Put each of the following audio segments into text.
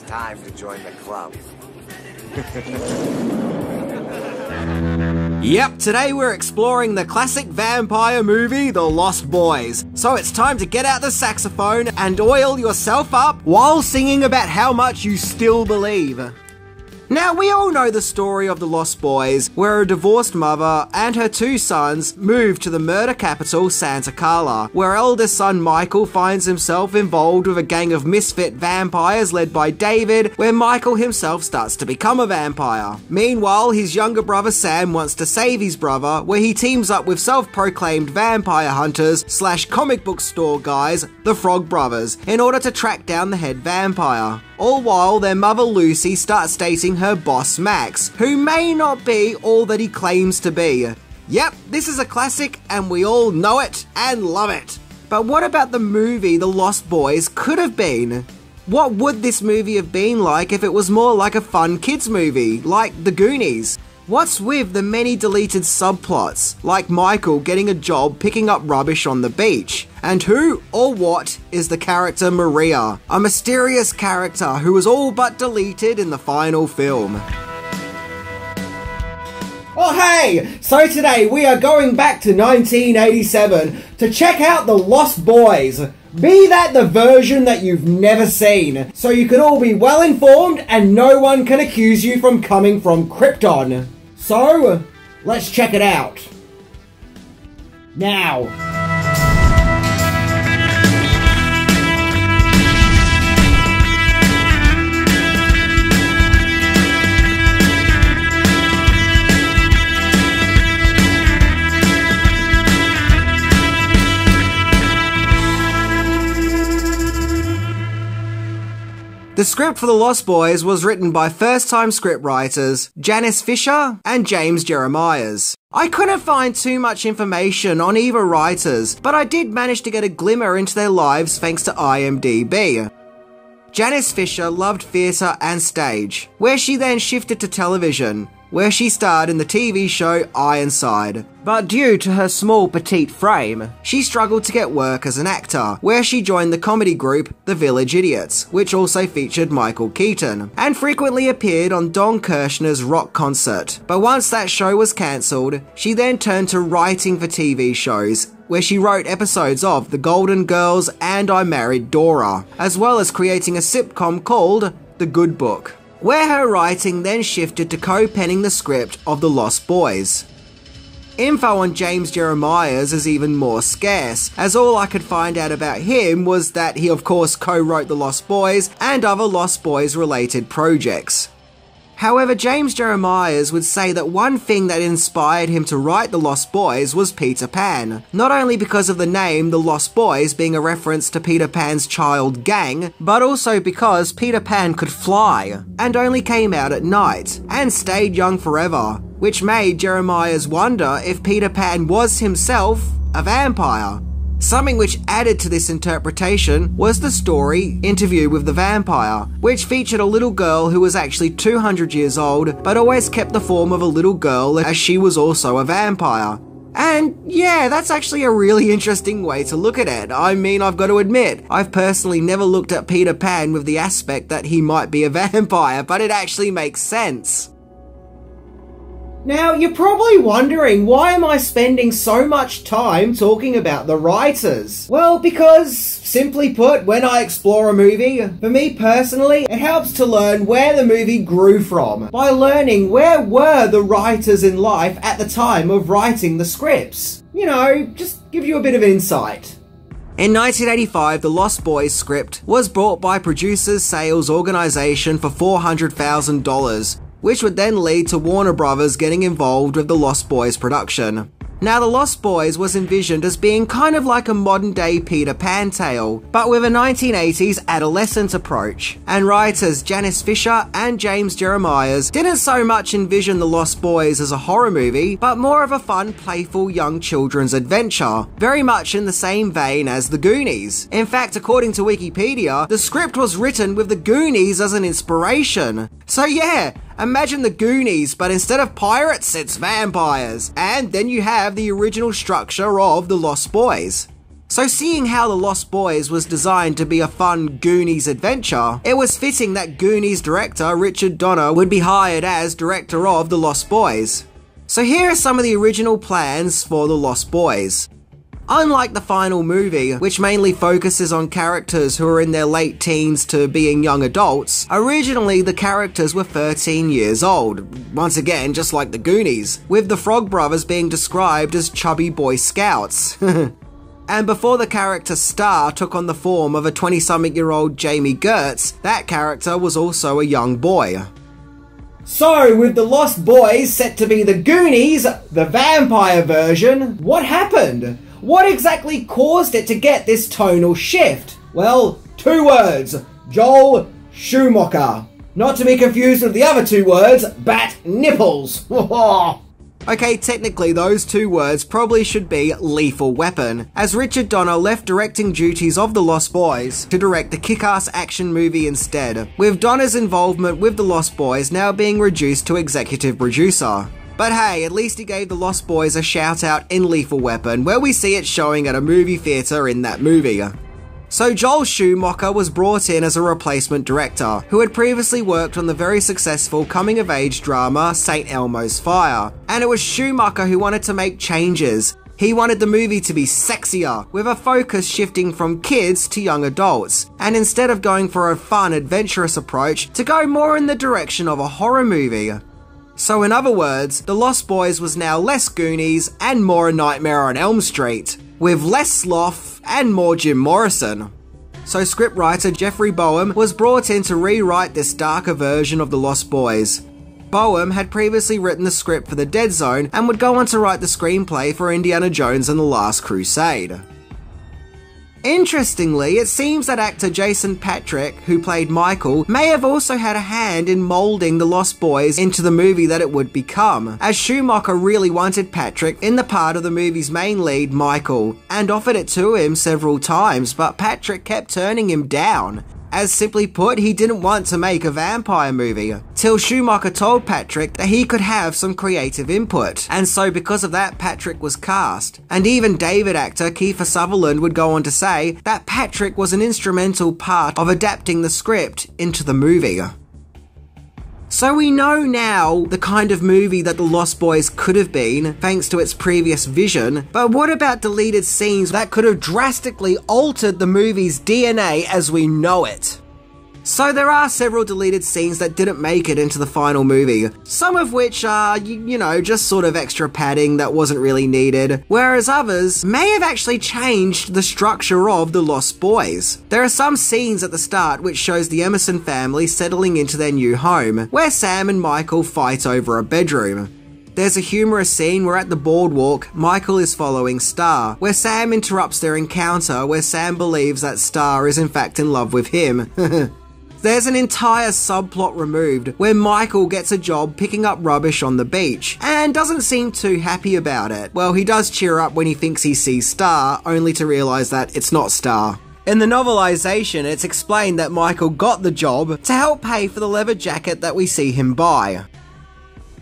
time to join the club. Yep, today we're exploring the classic vampire movie, The Lost Boys. So it's time to get out the saxophone and oil yourself up while singing about how much you still believe. Now, we all know the story of The Lost Boys, where a divorced mother and her two sons move to the murder capital Santa Carla, where eldest son Michael finds himself involved with a gang of misfit vampires led by David, where Michael himself starts to become a vampire. Meanwhile, his younger brother Sam wants to save his brother, where he teams up with self-proclaimed vampire hunters / comic book store guys, the Frog Brothers, in order to track down the head vampire. All while their mother Lucy starts dating her boss Max, who may not be all that he claims to be. Yep, this is a classic and we all know it and love it. But what about the movie The Lost Boys could have been? What would this movie have been like if it was more like a fun kids movie, like The Goonies? What's with the many deleted subplots, like Michael getting a job picking up rubbish on the beach? And who or what is the character Maria, a mysterious character who was all but deleted in the final film? Oh hey! So today we are going back to 1987 to check out The Lost Boys. Be that the version that you've never seen, so you can all be well informed and no one can accuse you from coming from Krypton. So, let's check it out. Now. The script for The Lost Boys was written by first-time scriptwriters Janice Fisher and James Jeremias. I couldn't find too much information on either writers, but I did manage to get a glimmer into their lives thanks to IMDb. Janice Fisher loved theatre and stage, where she then shifted to television, where she starred in the TV show Ironside. But due to her small petite frame, she struggled to get work as an actor, where she joined the comedy group The Village Idiots, which also featured Michael Keaton, and frequently appeared on Don Kirshner's Rock Concert. But once that show was cancelled, she then turned to writing for TV shows, where she wrote episodes of The Golden Girls and I Married Dora, as well as creating a sitcom called The Good Book, where her writing then shifted to co-penning the script of The Lost Boys. Info on James Jeremias is even more scarce, as all I could find out about him was that he of course co-wrote The Lost Boys and other Lost Boys related projects. However, James Jeremias would say that one thing that inspired him to write The Lost Boys was Peter Pan, not only because of the name The Lost Boys being a reference to Peter Pan's child gang, but also because Peter Pan could fly, and only came out at night, and stayed young forever, which made Jeremias wonder if Peter Pan was himself a vampire. Something which added to this interpretation was the story Interview with the Vampire, which featured a little girl who was actually 200 years old, but always kept the form of a little girl as she was also a vampire. And yeah, that's actually a really interesting way to look at it. I mean, I've got to admit, I've personally never looked at Peter Pan with the aspect that he might be a vampire, but it actually makes sense. Now, you're probably wondering, why am I spending so much time talking about the writers? Well, because, simply put, when I explore a movie, for me personally, it helps to learn where the movie grew from, by learning where were the writers in life at the time of writing the scripts. You know, just give you a bit of insight. In 1985, The Lost Boys script was bought by Producers Sales Organization for $400,000, which would then lead to Warner Brothers getting involved with The Lost Boys production. Now, The Lost Boys was envisioned as being kind of like a modern-day Peter Pan tale, but with a 1980s adolescent approach, and writers Janice Fisher and James Jeremias didn't so much envision The Lost Boys as a horror movie, but more of a fun, playful young children's adventure, very much in the same vein as The Goonies. In fact, according to Wikipedia, the script was written with The Goonies as an inspiration. So yeah, imagine The Goonies, but instead of pirates, it's vampires. And then you have the original structure of The Lost Boys. So seeing how The Lost Boys was designed to be a fun Goonies adventure, it was fitting that Goonies director Richard Donner would be hired as director of The Lost Boys. So here are some of the original plans for The Lost Boys. Unlike the final movie, which mainly focuses on characters who are in their late teens to being young adults, originally the characters were 13 years old, once again just like the Goonies, with the Frog Brothers being described as chubby Boy Scouts. And before the character Star took on the form of a 20-something-year-old Jamie Gertz, that character was also a young boy. So, with The Lost Boys set to be the Goonies, the vampire version, what happened? What exactly caused it to get this tonal shift? Well, 2 words. Joel Schumacher. Not to be confused with the other 2 words, bat nipples. Okay, technically those 2 words probably should be Lethal Weapon, as Richard Donner left directing duties of The Lost Boys to direct the kick-ass action movie instead, with Donner's involvement with The Lost Boys now being reduced to executive producer. But hey, at least he gave The Lost Boys a shout out in Lethal Weapon, where we see it showing at a movie theatre in that movie. So Joel Schumacher was brought in as a replacement director, who had previously worked on the very successful coming-of-age drama St. Elmo's Fire, and it was Schumacher who wanted to make changes. He wanted the movie to be sexier, with a focus shifting from kids to young adults, and instead of going for a fun, adventurous approach, to go more in the direction of a horror movie. So in other words, The Lost Boys was now less Goonies and more A Nightmare on Elm Street, with less sloth and more Jim Morrison. So scriptwriter Jeffrey Boehm was brought in to rewrite this darker version of The Lost Boys. Boehm had previously written the script for The Dead Zone and would go on to write the screenplay for Indiana Jones and the Last Crusade. Interestingly, it seems that actor Jason Patric, who played Michael, may have also had a hand in moulding The Lost Boys into the movie that it would become, as Schumacher really wanted Patric in the part of the movie's main lead, Michael, and offered it to him several times, but Patric kept turning him down. As simply put, he didn't want to make a vampire movie, till Schumacher told Patric that he could have some creative input, and so because of that, Patric was cast. And even David actor Kiefer Sutherland would go on to say that Patric was an instrumental part of adapting the script into the movie. So we know now the kind of movie that The Lost Boys could have been, thanks to its previous vision, but what about deleted scenes that could have drastically altered the movie's DNA as we know it? So there are several deleted scenes that didn't make it into the final movie, some of which are, you know, just sort of extra padding that wasn't really needed, whereas others may have actually changed the structure of The Lost Boys. There are some scenes at the start which shows the Emerson family settling into their new home, where Sam and Michael fight over a bedroom. There's a humorous scene where at the boardwalk, Michael is following Star, where Sam interrupts their encounter where Sam believes that Star is in fact in love with him. There's an entire subplot removed where Michael gets a job picking up rubbish on the beach and doesn't seem too happy about it. Well, he does cheer up when he thinks he sees Star, only to realise that it's not Star. In the novelisation, it's explained that Michael got the job to help pay for the leather jacket that we see him buy.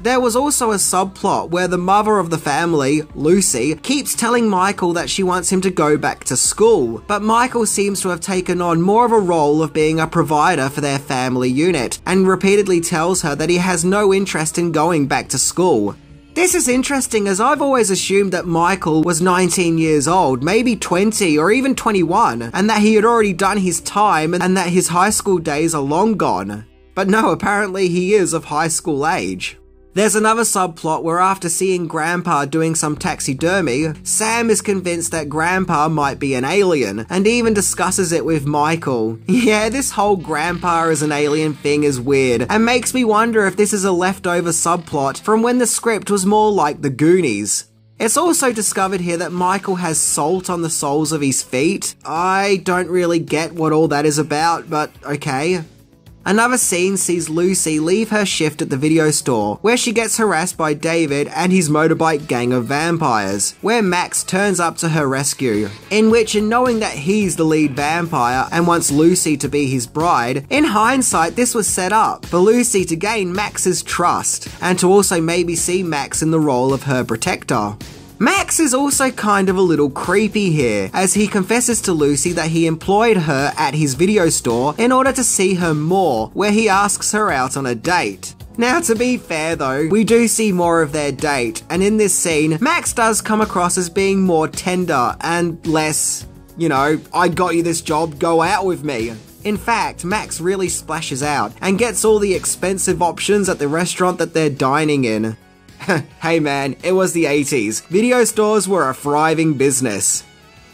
There was also a subplot where the mother of the family, Lucy, keeps telling Michael that she wants him to go back to school, but Michael seems to have taken on more of a role of being a provider for their family unit, and repeatedly tells her that he has no interest in going back to school. This is interesting, as I've always assumed that Michael was 19 years old, maybe 20 or even 21, and that he had already done his time and that his high school days are long gone. But no, apparently he is of high school age. There's another subplot where after seeing Grandpa doing some taxidermy, Sam is convinced that Grandpa might be an alien, and even discusses it with Michael. Yeah, this whole Grandpa as an alien thing is weird, and makes me wonder if this is a leftover subplot from when the script was more like the Goonies. It's also discovered here that Michael has salt on the soles of his feet. I don't really get what all that is about, but okay. Another scene sees Lucy leave her shift at the video store, where she gets harassed by David and his motorbike gang of vampires, where Max turns up to her rescue, in which, in knowing that he's the lead vampire and wants Lucy to be his bride, in hindsight this was set up for Lucy to gain Max's trust, and to also maybe see Max in the role of her protector. Max is also kind of a little creepy here, as he confesses to Lucy that he employed her at his video store in order to see her more, where he asks her out on a date. Now, to be fair though, we do see more of their date, and in this scene, Max does come across as being more tender and less, you know, I got you this job, go out with me. In fact, Max really splashes out and gets all the expensive options at the restaurant that they're dining in. Hey man, it was the 80s. Video stores were a thriving business.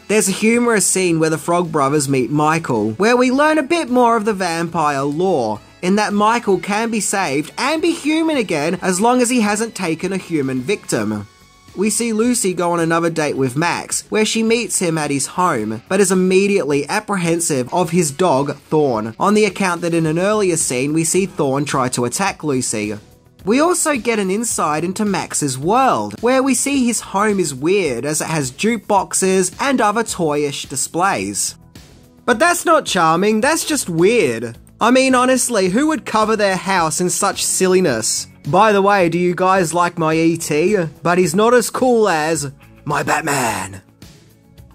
There's a humorous scene where the Frog Brothers meet Michael, where we learn a bit more of the vampire lore, in that Michael can be saved and be human again as long as he hasn't taken a human victim. We see Lucy go on another date with Max, where she meets him at his home, but is immediately apprehensive of his dog, Thorn, on the account that in an earlier scene we see Thorn try to attack Lucy. We also get an insight into Max's world, where we see his home is weird as it has jukeboxes and other toyish displays. But that's not charming, that's just weird. I mean, honestly, who would cover their house in such silliness? By the way, do you guys like my E.T.? But he's not as cool as my Batman.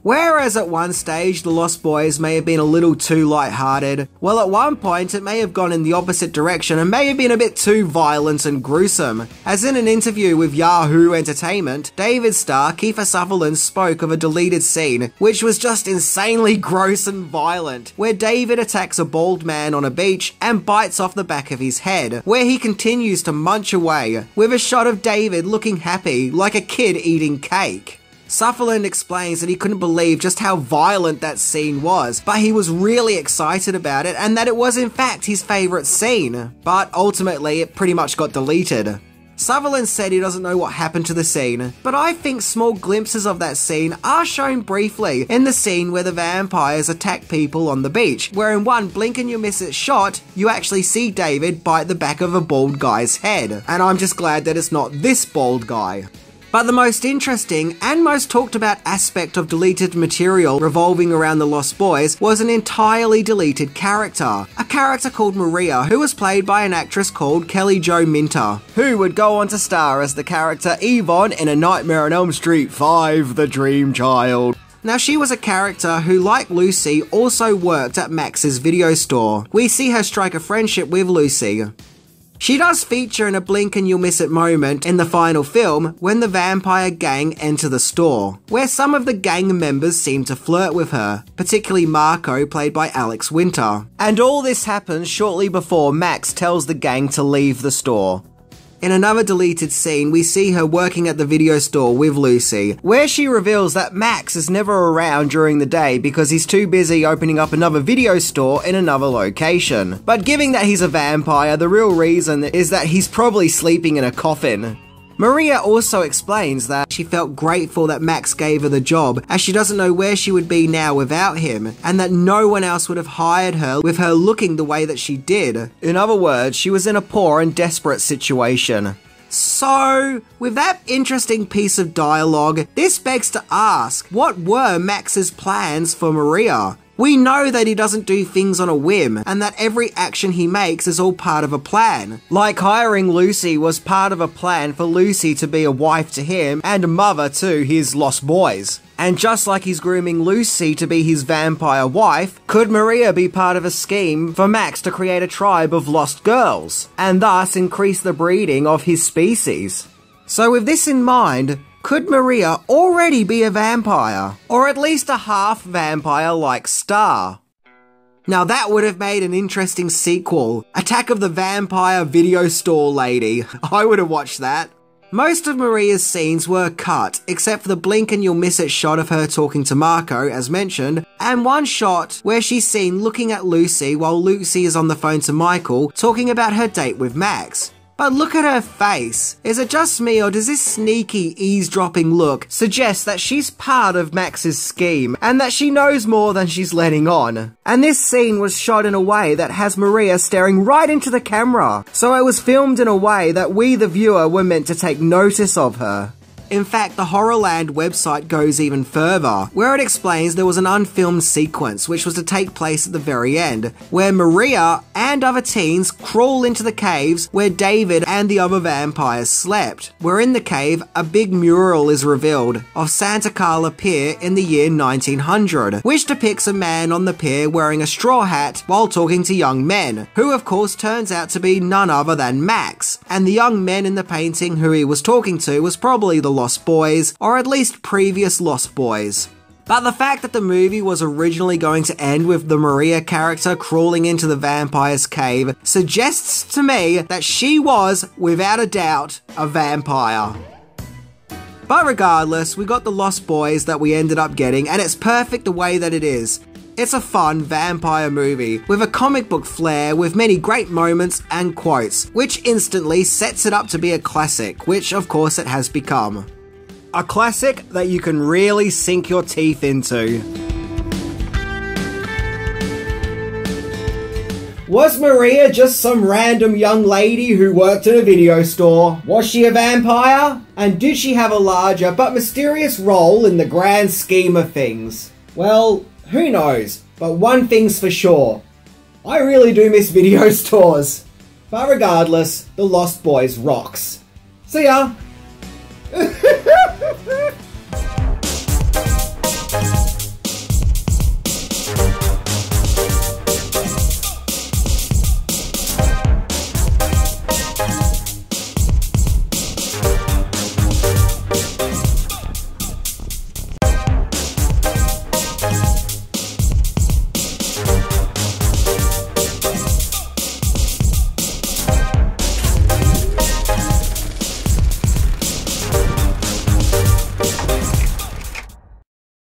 Whereas at one stage, the Lost Boys may have been a little too lighthearted, well at one point it may have gone in the opposite direction and may have been a bit too violent and gruesome. As in an interview with Yahoo Entertainment, David star Kiefer Sutherland spoke of a deleted scene, which was just insanely gross and violent, where David attacks a bald man on a beach and bites off the back of his head, where he continues to munch away, with a shot of David looking happy, like a kid eating cake. Sutherland explains that he couldn't believe just how violent that scene was, but he was really excited about it and that it was in fact his favourite scene. But ultimately, it pretty much got deleted. Sutherland said he doesn't know what happened to the scene, but I think small glimpses of that scene are shown briefly in the scene where the vampires attack people on the beach, where in one blink and you miss it shot, you actually see David bite the back of a bald guy's head. And I'm just glad that it's not this bald guy. But the most interesting and most talked about aspect of deleted material revolving around the Lost Boys was an entirely deleted character. A character called Maria, who was played by an actress called Kelly Jo Minter, who would go on to star as the character Yvonne in A Nightmare on Elm Street 5, The Dream Child. Now, she was a character who, like Lucy, also worked at Max's video store. We see her strike a friendship with Lucy. She does feature in a blink and you'll miss it moment in the final film when the vampire gang enter the store, where some of the gang members seem to flirt with her, particularly Marco, played by Alex Winter. And all this happens shortly before Max tells the gang to leave the store. In another deleted scene, we see her working at the video store with Lucy, where she reveals that Max is never around during the day because he's too busy opening up another video store in another location. But given that he's a vampire, the real reason is that he's probably sleeping in a coffin. Maria also explains that she felt grateful that Max gave her the job, as she doesn't know where she would be now without him, and that no one else would have hired her with her looking the way that she did. In other words, she was in a poor and desperate situation. So, with that interesting piece of dialogue, this begs to ask, what were Max's plans for Maria? We know that he doesn't do things on a whim, and that every action he makes is all part of a plan. Like hiring Lucy was part of a plan for Lucy to be a wife to him and a mother to his Lost Boys. And just like he's grooming Lucy to be his vampire wife, could Maria be part of a scheme for Max to create a tribe of lost girls, and thus increase the breeding of his species? So with this in mind, could Maria already be a vampire? Or at least a half vampire like Star? Now that would have made an interesting sequel. Attack of the Vampire Video Store Lady. I would have watched that. Most of Maria's scenes were cut, except for the blink and you'll miss it shot of her talking to Marco, as mentioned, and one shot where she's seen looking at Lucy while Lucy is on the phone to Michael, talking about her date with Max. But look at her face. Is it just me, or does this sneaky, eavesdropping look suggest that she's part of Max's scheme and that she knows more than she's letting on? And this scene was shot in a way that has Maria staring right into the camera, so it was filmed in a way that we, the viewer, were meant to take notice of her. In fact, the Horrorland website goes even further, where it explains there was an unfilmed sequence which was to take place at the very end, where Maria and other teens crawl into the caves where David and the other vampires slept. Where in the cave, a big mural is revealed of Santa Carla Pier in the year 1900, which depicts a man on the pier wearing a straw hat while talking to young men, who of course turns out to be none other than Max, and the young men in the painting who he was talking to was probably the Lost Boys, or at least previous Lost Boys. But the fact that the movie was originally going to end with the Maria character crawling into the vampire's cave suggests to me that she was, without a doubt, a vampire. But regardless, we got the Lost Boys that we ended up getting, and it's perfect the way that it is. It's a fun vampire movie with a comic book flair with many great moments and quotes, which instantly sets it up to be a classic, which of course it has become. A classic that you can really sink your teeth into. Was Maria just some random young lady who worked in a video store? Was she a vampire? And did she have a larger but mysterious role in the grand scheme of things? Well, who knows, but one thing's for sure. I really do miss video stores. But regardless, the Lost Boys rocks. See ya!